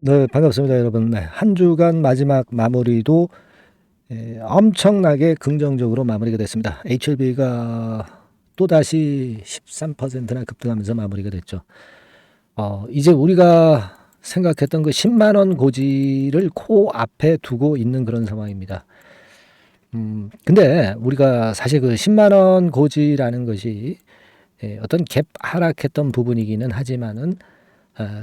네, 반갑습니다, 여러분. 네, 한 주간 마지막 마무리도 엄청나게 긍정적으로 마무리가 됐습니다. HLB가 또다시 13%나 급등하면서 마무리가 됐죠. 이제 우리가 생각했던 그 10만 원 고지를 코앞에 두고 있는 그런 상황입니다. 근데 우리가 사실 그 10만 원 고지라는 것이 어떤 갭 하락했던 부분이기는 하지만은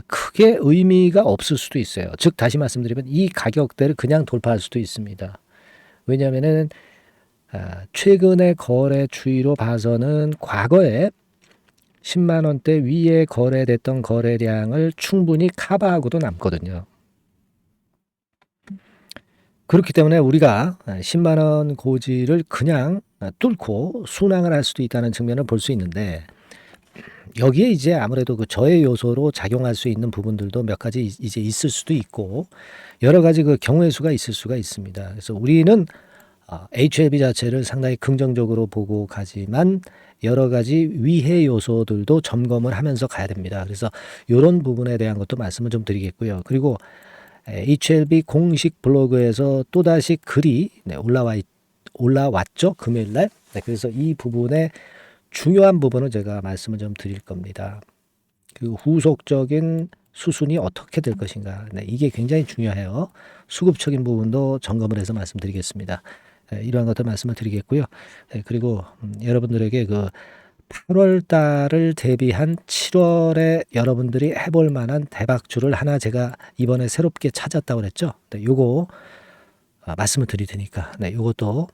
크게 의미가 없을 수도 있어요. 즉 다시 말씀드리면 이 가격대를 그냥 돌파할 수도 있습니다. 왜냐하면은 최근의 거래 추이로 봐서는 과거에 10만 원대 위에 거래됐던 거래량을 충분히 커버하고도 남거든요. 그렇기 때문에 우리가 10만 원 고지를 그냥 뚫고 순항을 할 수도 있다는 측면을 볼 수 있는데, 여기에 이제 아무래도 그 저해 요소로 작용할 수 있는 부분들도 몇 가지 이제 있을 수도 있고, 여러 가지 그 경우의 수가 있을 수가 있습니다. 그래서 우리는 HLB 자체를 상당히 긍정적으로 보고 가지만 여러 가지 위해 요소들도 점검을 하면서 가야 됩니다. 그래서 이런 부분에 대한 것도 말씀을 좀 드리겠고요. 그리고 HLB 공식 블로그에서 또다시 글이 올라왔죠. 금요일 날. 네, 그래서 이 부분에 중요한 부분을 제가 말씀을 좀 드릴 겁니다. 그 후속적인 수순이 어떻게 될 것인가. 네, 이게 굉장히 중요해요. 수급적인 부분도 점검을 해서 말씀드리겠습니다. 이러한 것들 말씀을 드리겠고요. 그리고 여러분들에게 그 8월 달을 대비한 7월에 여러분들이 해볼 만한 대박주를 하나 제가 이번에 새롭게 찾았다고 그랬죠. 네, 요거 말씀을 드릴 테니까 요것도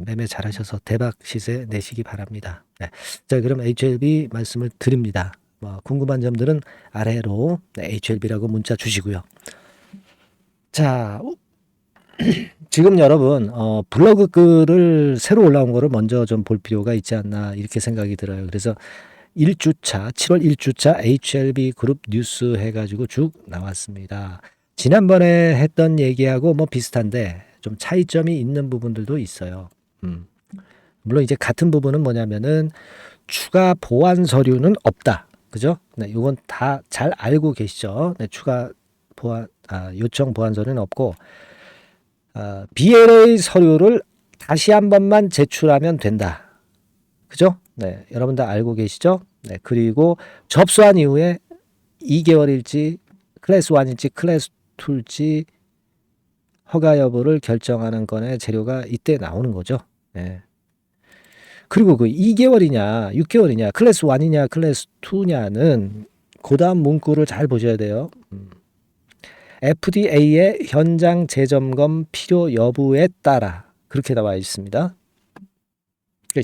매매 잘하셔서 대박 시세 내시기 바랍니다. 네. 자, 그럼 HLB 말씀을 드립니다. 궁금한 점들은 아래로 HLB라고 문자 주시고요. 자, 지금 여러분 블로그 글을 새로 올라온 거를 먼저 좀 볼 필요가 있지 않나 이렇게 생각이 들어요. 그래서 1주차 7월 1주차 HLB 그룹 뉴스 해가지고 쭉 나왔습니다. 지난번에 했던 얘기하고 뭐 비슷한데 좀 차이점이 있는 부분들도 있어요. 물론 이제 같은 부분은 뭐냐면은 추가 보완 서류는 없다. 그죠? 네, 이건 다 잘 알고 계시죠? 네, 추가 보완 요청 보완 서류는 없고 BLA 서류를 다시 한 번만 제출하면 된다. 그죠? 네, 여러분 다 알고 계시죠? 네, 그리고 접수한 이후에 2개월일지 클래스 1일지 클래스 2일지 허가 여부를 결정하는 건의 재료가 이때 나오는 거죠. 네. 그리고 그 2개월이냐 6개월이냐 클래스 1이냐 클래스 2냐는 그 다음 문구를 잘 보셔야 돼요. FDA의 현장 재점검 필요 여부에 따라 그렇게 나와 있습니다.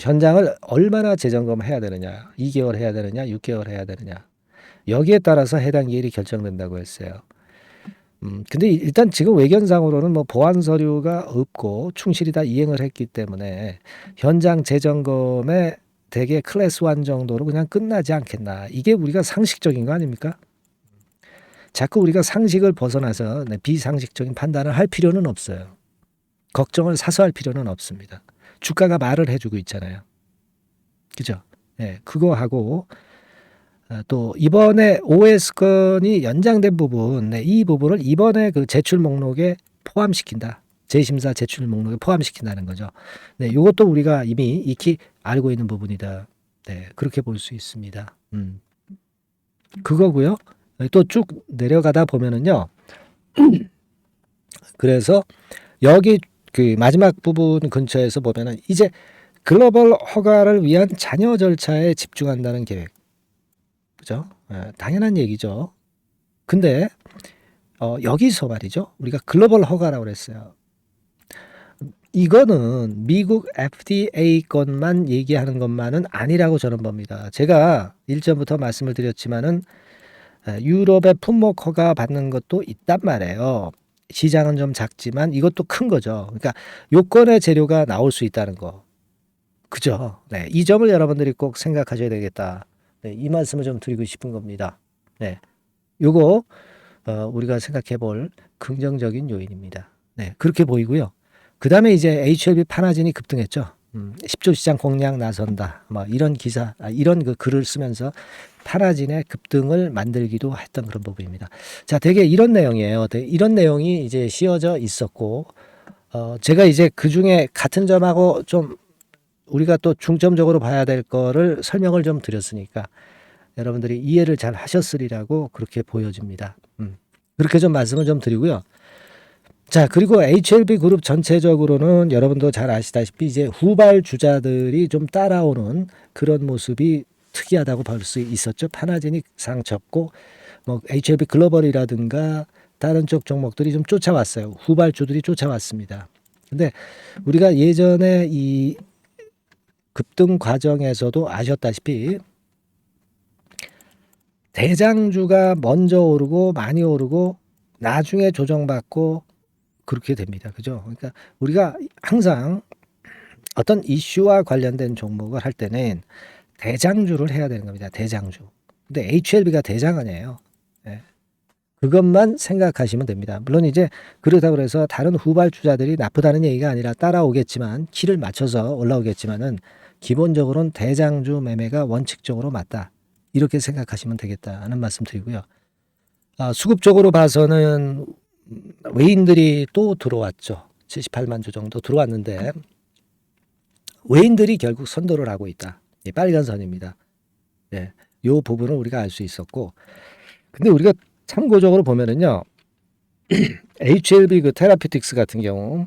현장을 얼마나 재점검해야 되느냐, 2개월 해야 되느냐, 6개월 해야 되느냐, 여기에 따라서 해당 기일이 결정된다고 했어요. 근데 일단 지금 외견상으로는 뭐 보완 서류가 없고 충실히 다 이행을 했기 때문에 현장 재점검에 대개 클래스 1 정도로 그냥 끝나지 않겠나. 이게 우리가 상식적인 거 아닙니까? 자꾸 우리가 상식을 벗어나서 비상식적인 판단을 할 필요는 없어요. 걱정을 사서 할 필요는 없습니다. 주가가 말을 해주고 있잖아요. 그죠? 네, 그거 하고 또 이번에 OS 건이 연장된 부분, 이 부분을 이번에 그 제출 목록에 포함시킨다. 재심사 제출 목록에 포함시킨다는 거죠. 네, 이것도 우리가 이미 익히 알고 있는 부분이다. 네, 그렇게 볼 수 있습니다. 그거고요. 또 쭉 내려가다 보면은요. 그래서 여기 그 마지막 부분 근처에서 보면은 이제 글로벌 허가를 위한 잔여 절차에 집중한다는 계획. 그죠? 당연한 얘기죠. 근데 여기서 말이죠. 우리가 글로벌 허가라고 그랬어요. 이거는 미국 FDA 것만 얘기하는 것만은 아니라고 저는 봅니다. 제가 일전부터 말씀을 드렸지만은 유럽의 품목 허가 받는 것도 있단 말이에요. 시장은 좀 작지만 이것도 큰 거죠. 그러니까 요건의 재료가 나올 수 있다는 거. 그죠? 네, 이 점을 여러분들이 꼭 생각하셔야 되겠다. 네, 이 말씀을 좀 드리고 싶은 겁니다. 네, 요거 우리가 생각해 볼 긍정적인 요인입니다. 네, 그렇게 보이고요. 그 다음에 이제 HLB 판화진이 급등했죠. 10조 시장 공략 나선다. 뭐 이런 기사, 이런 그 글을 쓰면서 파라진의 급등을 만들기도 했던 그런 부분입니다. 자, 되게 이런 내용이에요. 이런 내용이 이제 씌워져 있었고, 제가 이제 그 중에 같은 점하고 좀 우리가 또 중점적으로 봐야 될 거를 설명을 좀 드렸으니까 여러분들이 이해를 잘 하셨으리라고 그렇게 보여집니다. 그렇게 좀 말씀을 좀 드리고요. 자, 그리고 HLB 그룹 전체적으로는 여러분도 잘 아시다시피 이제 후발 주자들이 좀 따라오는 그런 모습이 특이하다고 볼 수 있었죠. 파나진이 상쳤고, 뭐 HLB 글로벌이라든가 다른 쪽 종목들이 좀 쫓아왔어요. 후발주들이 쫓아왔습니다. 근데 우리가 예전에 이 급등 과정에서도 아셨다시피 대장주가 먼저 오르고 많이 오르고 나중에 조정받고 그렇게 됩니다. 그죠? 그러니까 우리가 항상 어떤 이슈와 관련된 종목을 할 때는 대장주를 해야 되는 겁니다. 대장주. 근데 HLB가 대장 아니에요. 예. 그것만 생각하시면 됩니다. 물론 이제 그렇다고 해서 다른 후발주자들이 나쁘다는 얘기가 아니라 따라오겠지만 키를 맞춰서 올라오겠지만은 기본적으로는 대장주 매매가 원칙적으로 맞다. 이렇게 생각하시면 되겠다 하는 말씀 드리고요. 수급적으로 봐서는 외인들이 또 들어왔죠. 78만 주 정도 들어왔는데 외인들이 결국 선도를 하고 있다. 이 빨간 선입니다. 예, 요 부분을 우리가 알 수 있었고, 근데 우리가 참고적으로 보면은요, HLB 그 테라피틱스 같은 경우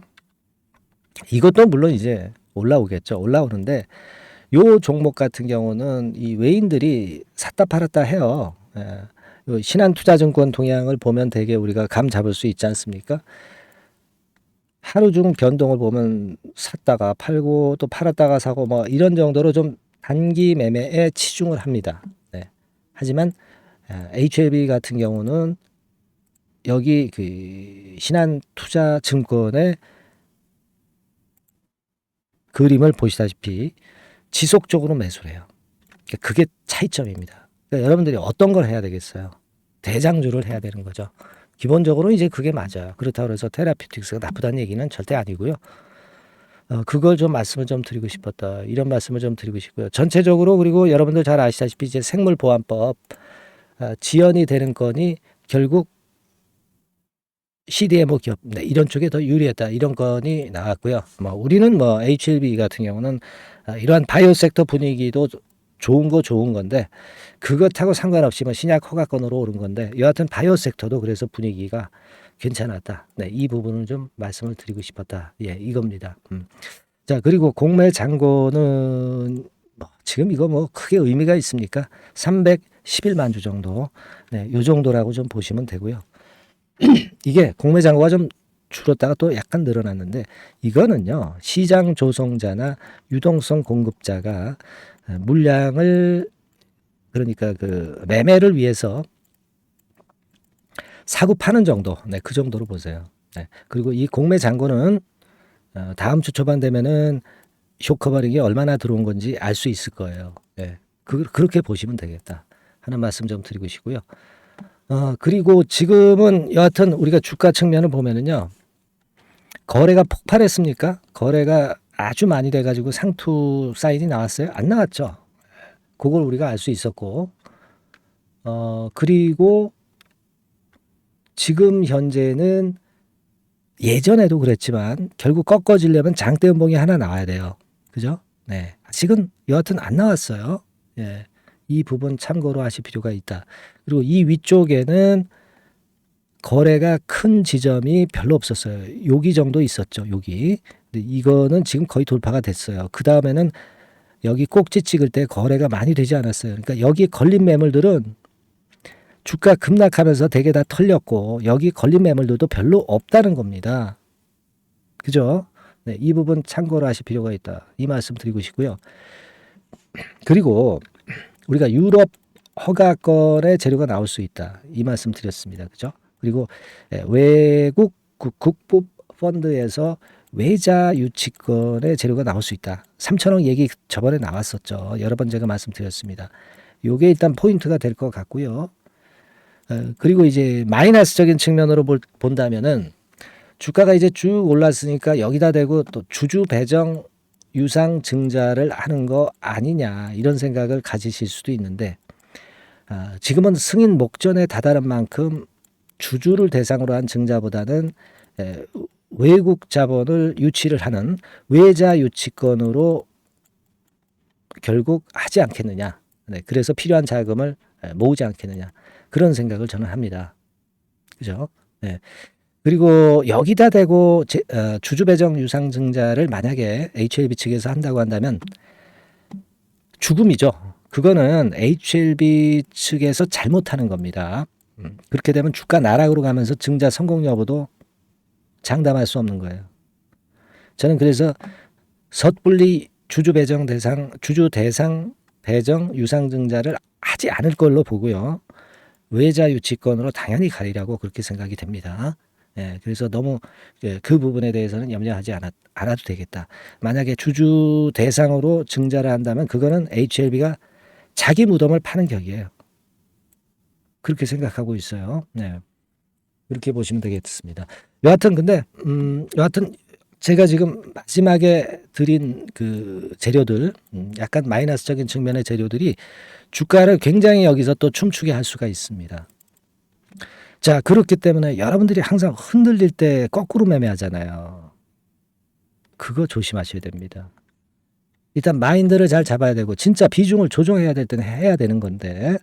이것도 물론 이제 올라오겠죠. 올라오는데 요 종목 같은 경우는 이 외인들이 샀다 팔았다 해요. 예. 신한투자증권 동향을 보면 되게 우리가 감 잡을 수 있지 않습니까? 하루 중 변동을 보면 샀다가 팔고 또 팔았다가 사고 뭐 이런 정도로 좀 단기 매매에 치중을 합니다. 네. 하지만 HLB 같은 경우는 여기 그 신한투자증권의 그림을 보시다시피 지속적으로 매수를 해요. 그게 차이점입니다. 그러니까 여러분들이 어떤 걸 해야 되겠어요? 대장주를 해야 되는 거죠. 기본적으로 이제 그게 맞아요. 그렇다고 해서 테라피틱스가 나쁘다는 얘기는 절대 아니고요. 그걸 좀 말씀을 좀 드리고 싶었다. 이런 말씀을 좀 드리고 싶고요. 전체적으로 그리고 여러분들 잘 아시다시피 이제 생물보안법 지연이 되는 건이 결국 CDMO 기업 이런 쪽에 더 유리했다. 이런 건이 나왔고요. 뭐 우리는 뭐 HLB 같은 경우는 이러한 바이오 섹터 분위기도 좋은 건데 그것하고 상관없이 뭐 신약 허가권으로 오른 건데 여하튼 바이오 섹터도 그래서 분위기가 괜찮았다. 네, 이 부분을 좀 말씀을 드리고 싶었다. 예, 이겁니다. 자, 그리고 공매 잔고는 뭐 지금 이거 뭐 크게 의미가 있습니까? 311만 주 정도. 네, 요 정도라고 좀 보시면 되고요. 이게 공매 잔고가 좀 줄었다가 또 약간 늘어났는데 이거는요. 시장 조성자나 유동성 공급자가 물량을 그러니까 그 매매를 위해서 사고 파는 정도, 네, 그 정도로 보세요. 네. 그리고 이 공매 잔고는 다음 주 초반 되면은 쇼커버링이 얼마나 들어온 건지 알 수 있을 거예요. 네. 그렇게 보시면 되겠다 하는 말씀 좀 드리고 싶고요. 그리고 지금은 여하튼 우리가 주가 측면을 보면은요, 거래가 폭발했습니까? 거래가 아주 많이 돼가지고 상투 사인이 나왔어요? 안 나왔죠. 그걸 우리가 알 수 있었고, 그리고 지금 현재는 예전에도 그랬지만 결국 꺾어지려면 장대 연봉이 하나 나와야 돼요. 그죠? 네. 아직은 여하튼 안 나왔어요. 예. 이 부분 참고로 하실 필요가 있다. 그리고 이 위쪽에는 거래가 큰 지점이 별로 없었어요. 여기 정도 있었죠. 여기. 근데 이거는 지금 거의 돌파가 됐어요. 그 다음에는 여기 꼭지 찍을 때 거래가 많이 되지 않았어요. 그러니까 여기 걸린 매물들은 주가 급락하면서 대개 다 털렸고 여기 걸린 매물들도 별로 없다는 겁니다. 그죠? 네, 이 부분 참고로 하실 필요가 있다. 이 말씀 드리고 싶고요. 그리고 우리가 유럽 허가권의 재료가 나올 수 있다. 이 말씀 드렸습니다. 그죠? 그리고 외국 국부 펀드에서 외자 유치권의 재료가 나올 수 있다. 3천억 얘기 저번에 나왔었죠. 여러 번 제가 말씀드렸습니다. 요게 일단 포인트가 될 것 같고요. 그리고 이제 마이너스적인 측면으로 본다면은 주가가 이제 쭉 올랐으니까 여기다 대고 또 주주 배정 유상증자를 하는 거 아니냐 이런 생각을 가지실 수도 있는데 지금은 승인 목전에 다다른 만큼 주주를 대상으로 한 증자보다는 외국 자본을 유치를 하는 외자 유치권으로 결국 하지 않겠느냐. 네, 그래서 필요한 자금을 모으지 않겠느냐. 그런 생각을 저는 합니다. 그죠? 네. 그리고 여기다 대고 주주 배정 유상증자를 만약에 HLB 측에서 한다고 한다면 죽음이죠. 그거는 HLB 측에서 잘못하는 겁니다. 그렇게 되면 주가 나락으로 가면서 증자 성공 여부도 장담할 수 없는 거예요. 저는 그래서 섣불리 주주 대상 배정 유상증자를 하지 않을 걸로 보고요. 외자 유치권으로 당연히 가리라고 그렇게 생각이 됩니다. 예, 그래서 너무 그 부분에 대해서는 염려하지 않아도 되겠다. 만약에 주주 대상으로 증자를 한다면 그거는 HLB가 자기 무덤을 파는 격이에요. 그렇게 생각하고 있어요. 네. 그렇게 보시면 되겠습니다. 여하튼 근데 여하튼 제가 지금 마지막에 드린 그 재료들 약간 마이너스적인 측면의 재료들이 주가를 굉장히 여기서 또 춤추게 할 수가 있습니다. 자, 그렇기 때문에 여러분들이 항상 흔들릴 때 거꾸로 매매하잖아요. 그거 조심하셔야 됩니다. 일단 마인드를 잘 잡아야 되고 진짜 비중을 조정해야 될 때는 해야 되는 건데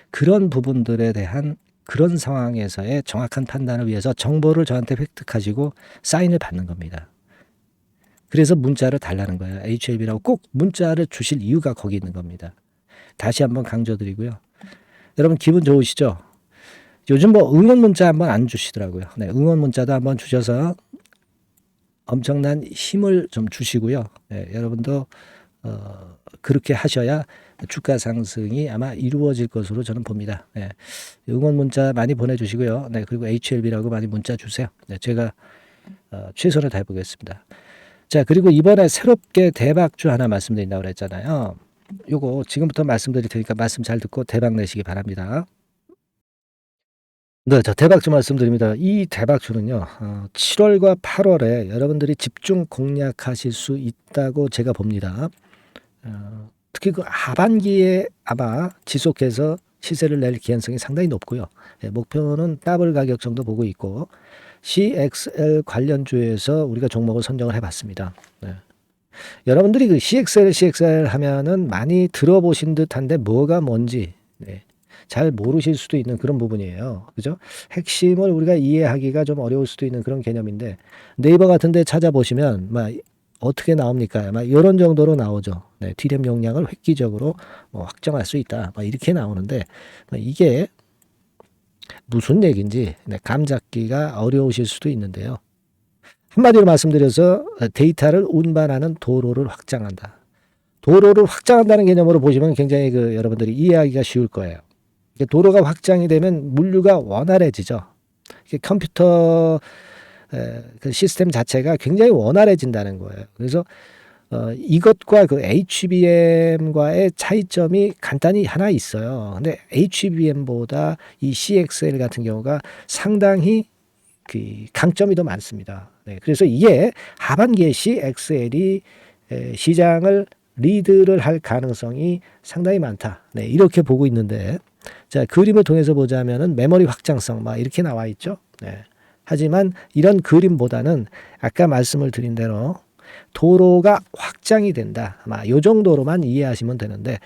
그런 부분들에 대한 그런 상황에서의 정확한 판단을 위해서 정보를 저한테 획득하시고 사인을 받는 겁니다. 그래서 문자를 달라는 거예요. HLB라고 꼭 문자를 주실 이유가 거기 있는 겁니다. 다시 한번 강조드리고요. 여러분 기분 좋으시죠? 요즘 뭐 응원 문자 한번 안 주시더라고요. 네, 응원 문자도 한번 주셔서 엄청난 힘을 좀 주시고요. 네, 여러분도 그렇게 하셔야 주가 상승이 아마 이루어질 것으로 저는 봅니다. 네, 응원 문자 많이 보내주시고요. 네, 그리고 HLB라고 많이 문자 주세요. 네, 제가 최선을 다해보겠습니다. 자, 그리고 이번에 새롭게 대박주 하나 말씀드린다고 그랬잖아요. 요거 지금부터 말씀드릴 테니까 말씀 잘 듣고 대박 내시기 바랍니다. 네, 자, 대박주 말씀드립니다. 이 대박주는요, 7월과 8월에 여러분들이 집중 공략하실 수 있다고 제가 봅니다. 특히 그 하반기에 아마 지속해서 시세를 낼 기한성이 상당히 높고요. 목표는 더블 가격 정도 보고 있고, CXL 관련주에서 우리가 종목을 선정을 해봤습니다. 네. 여러분들이 그 CXL 하면은 많이 들어보신 듯한데 뭐가 뭔지 잘 모르실 수도 있는 그런 부분이에요. 그죠? 핵심을 우리가 이해하기가 좀 어려울 수도 있는 그런 개념인데 네이버 같은 데 찾아보시면 막 어떻게 나옵니까? 막 이런 정도로 나오죠. 네, D램 용량을 획기적으로 확정할 수 있다. 막 이렇게 나오는데 이게 무슨 얘기인지 감 잡기가 어려우실 수도 있는데요. 한마디로 말씀드려서 데이터를 운반하는 도로를 확장한다. 도로를 확장한다는 개념으로 보시면 굉장히 여러분들이 이해하기가 쉬울 거예요. 도로가 확장이 되면 물류가 원활해지죠. 컴퓨터 그 시스템 자체가 굉장히 원활해진다는 거예요. 그래서 이것과 그 HBM과의 차이점이 간단히 하나 있어요. 근데 HBM보다 이 CXL 같은 경우가 상당히 그 강점이 더 많습니다. 네, 그래서 이게 하반기에 CXL이 시장을 리드를 할 가능성이 상당히 많다. 네, 이렇게 보고 있는데, 자, 그림을 통해서 보자면은 메모리 확장성 막 이렇게 나와 있죠. 네. 하지만 이런 그림보다는 아까 말씀을 드린 대로 도로가 확장이 된다. 아마 이 정도로만 이해하시면 되는데,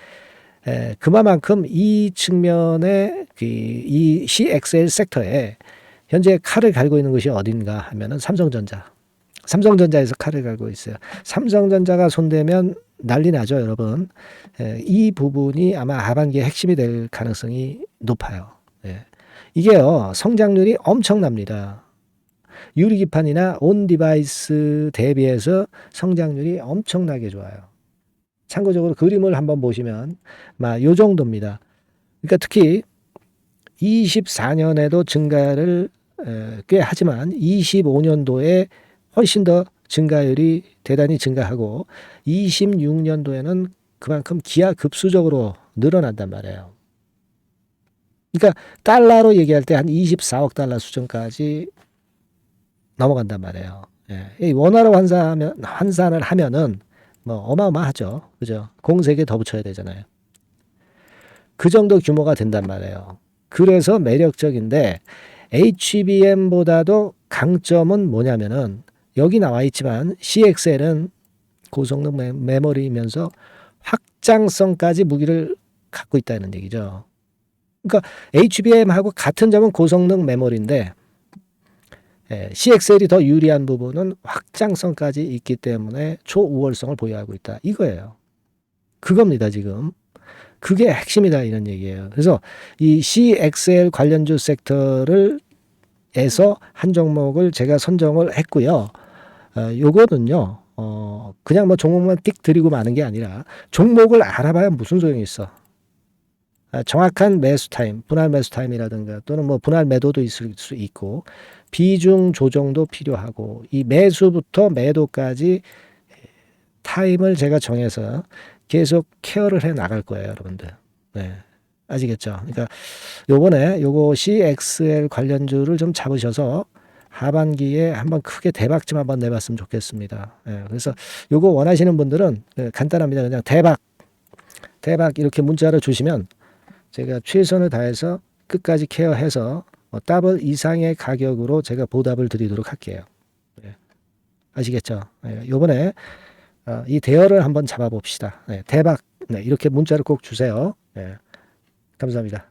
그만큼 이 측면에 이 CXL 섹터에 현재 칼을 갈고 있는 것이 어딘가 하면은 삼성전자에서 칼을 갈고 있어요. 삼성전자가 손대면 난리 나죠, 여러분. 이 부분이 아마 하반기에 핵심이 될 가능성이 높아요. 이게요, 성장률이 엄청납니다. 유리기판이나 온 디바이스 대비해서 성장률이 엄청나게 좋아요. 참고적으로 그림을 한번 보시면 막 요 정도입니다. 그러니까 특히 24년에도 증가를 꽤 하지만 25년도에 훨씬 더 증가율이 대단히 증가하고 26년도에는 그만큼 기하급수적으로 늘어난단 말이에요. 그러니까 달러로 얘기할 때 한 24억 달러 수준까지 넘어간단 말이에요. 이 원화로 환산을 하면은 뭐 어마어마하죠. 그죠? 공 3개 더 붙여야 되잖아요. 그 정도 규모가 된단 말이에요. 그래서 매력적인데 HBM보다도 강점은 뭐냐면은 여기 나와 있지만 CXL은 고성능 메모리이면서 확장성까지 무기를 갖고 있다는 얘기죠. 그러니까 HBM하고 같은 점은 고성능 메모리인데 CXL이 더 유리한 부분은 확장성까지 있기 때문에 초우월성을 보유하고 있다. 이거예요. 그겁니다, 지금. 그게 핵심이다 이런 얘기예요. 그래서 이 CXL 관련주 섹터를 에서 한 종목을 제가 선정을 했고요. 요거는요. 그냥 뭐 종목만 띡 드리고 마는 게 아니라 종목을 알아봐야 무슨 소용이 있어. 정확한 매수 타임, 분할 매수 타임이라든가 또는 뭐 분할 매도도 있을 수 있고 비중 조정도 필요하고 이 매수부터 매도까지 타임을 제가 정해서 계속 케어를 해 나갈 거예요, 여러분들. 네. 아시겠죠? 그러니까 요번에 요거 CXL 관련주를 좀 잡으셔서 하반기에 한번 크게 대박 좀 한번 내봤으면 좋겠습니다. 예, 그래서 요거 원하시는 분들은 간단합니다. 그냥 대박 이렇게 문자를 주시면 제가 최선을 다해서 끝까지 케어해서 더블 이상의 가격으로 제가 보답을 드리도록 할게요. 예, 아시겠죠? 예, 요번에 이 대여를 한번 잡아봅시다. 네, 대박. 네, 이렇게 문자를 꼭 주세요. 예, 감사합니다.